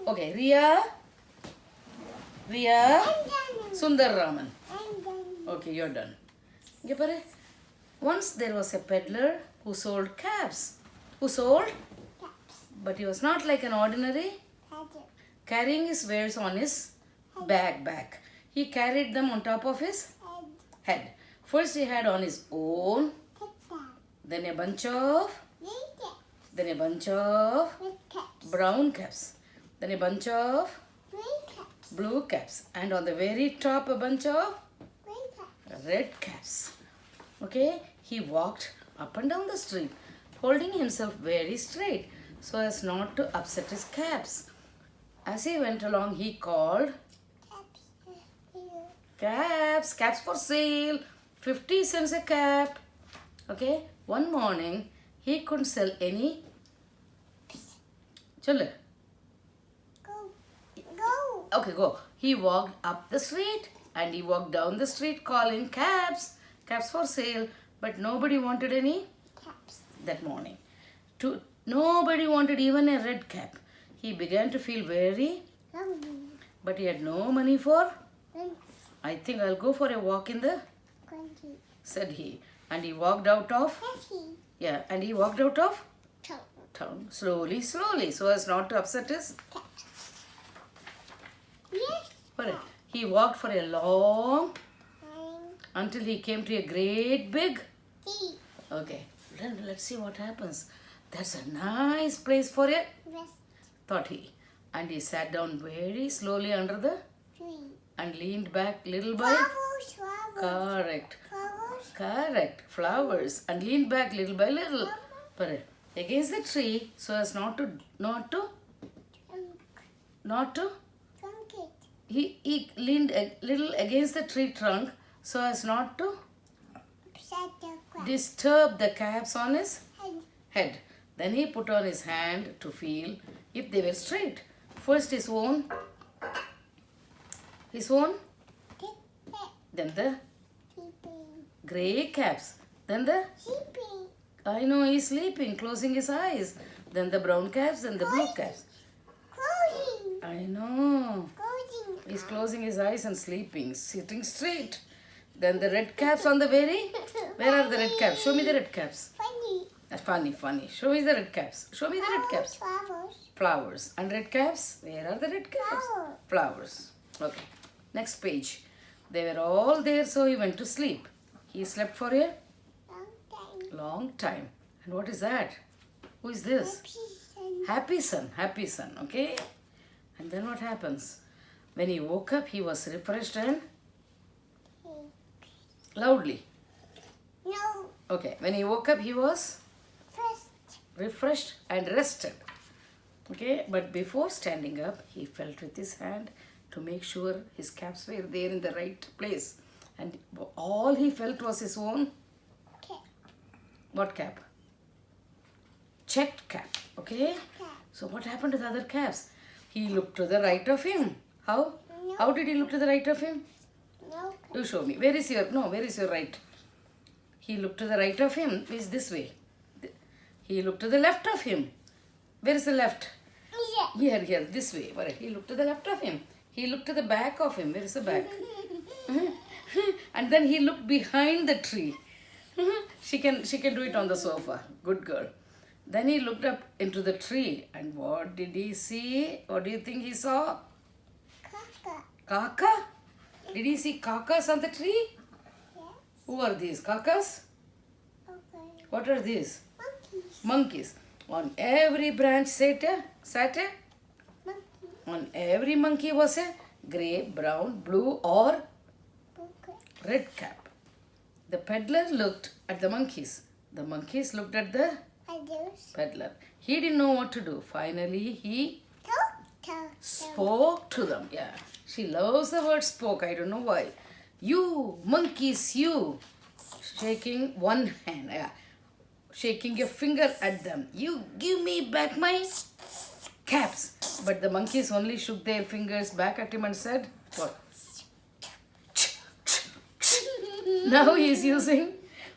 Okay, Riya, Sundar Raman. Okay, you're done. Okay, pare. Once there was a peddler who sold caps. Who sold? But he was not like an ordinary, carrying his wares on his back. He carried them on top of his head. First he had on his own, then a bunch of brown caps, then a bunch of blue caps, and on the very top a bunch of red caps. Okay, he walked up and down the street, holding himself very straight so as not to upset his caps. As he went along, he called, caps for sale, 50 cents a cap. Okay, one morning he couldn't sell any. Chale. Okay, go. He walked up the street and he walked down the street calling caps for sale, but nobody wanted any that morning. Nobody wanted even a red cap. He began to feel very, but he had no money for. I think I'll go for a walk in the, said he. And he walked out of, and he walked out of town slowly, so as not to upset his. He walked for a long until he came to a great big. Okay, then let's see what happens. That's a nice place for it, thought he. And he sat down very slowly under the and leaned back little by. Correct. Flowers. And leaned back little by little. Against the tree so as not to. He leaned a little against the tree trunk so as not to disturb the caps on his head. Then he put on his hand to feel if they were straight. First his own, then the grey caps, then the, I know he's sleeping, closing his eyes, then the brown caps, then the blue caps. I know. He's closing his eyes and sleeping, sitting straight. Then the red caps on the very, where are the red caps? Show me the red caps. Funny. Show me the red caps. Flowers. And red caps? Where are the red caps? Flowers. Okay. Next page. They were all there, so he went to sleep. He slept for a long time. And what is that? Who is this? Happy son. Okay. And then what happens? When he woke up, he was refreshed and loudly. No. Okay. When he woke up, he was refreshed and rested. Okay. But before standing up, he felt with his hand to make sure his caps were there in the right place. And all he felt was his own Cap. What cap? Checked cap. Okay. Cap. So what happened to the other caps? He looked to the right of him. How? No. How did he look to the right of him? No. You show me. Where is your right? He looked to the right of him. Is this way. He looked to the left of him. Where is the left? Here, this way. He looked to the left of him. He looked to the back of him. Where is the back? And then he looked behind the tree. She can do it on the sofa. Good girl. Then he looked up into the tree. And what did he see? What do you think he saw? Kaka? Did he see kakas on the tree? Yes. Who are these? Kakas? Okay. What are these? Monkeys. Monkeys. On every branch sat a? Monkey. On every monkey was a grey, brown, blue or Okay. red cap. The peddler looked at the monkeys. The monkeys looked at the Others. peddler. He didn't know what to do. Finally, he Talk. spoke to them. Yeah, she loves the word spoke. I don't know why. You, monkeys, you. Shaking one hand. Yeah. Shaking your finger at them. You give me back my caps. But the monkeys only shook their fingers back at him and said, what? Now he is using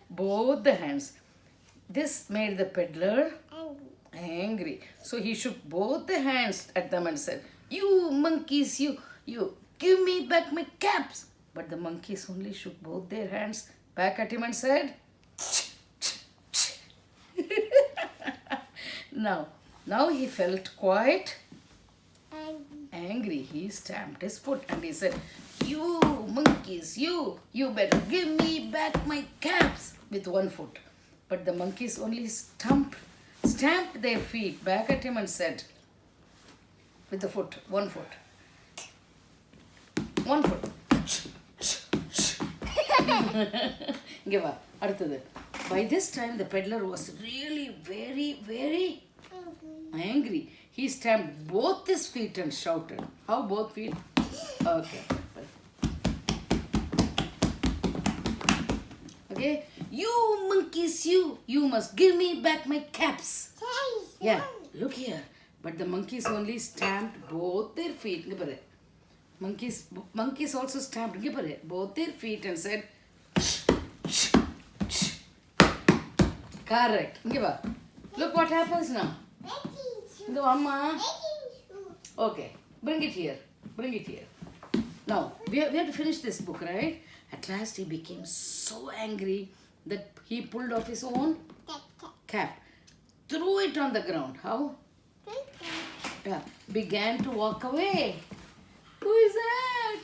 both the hands. This made the peddler Angry. angry. So he shook both the hands at them and said, You monkeys, you, give me back my caps. But the monkeys only shook both their hands back at him and said, now he felt quite angry. He stamped his foot and he said, you monkeys, you better give me back my caps with one foot. But the monkeys only stamped their feet back at him and said, with the foot, one foot. Give up. அடுத்தது. By this time the peddler was really very angry. He stamped both his feet and shouted. How both feet? Okay. Okay. You monkeys, you must give me back my caps. Yeah, look here. But the monkeys only stamped both their feet. Monkeys also stamped both their feet and said, correct. Look what happens now. The Amma. Okay, bring it here. Now, we have to finish this book, right? At last he became so angry that he pulled off his own cap, threw it on the ground. How? Yeah, began to walk away. Who is that?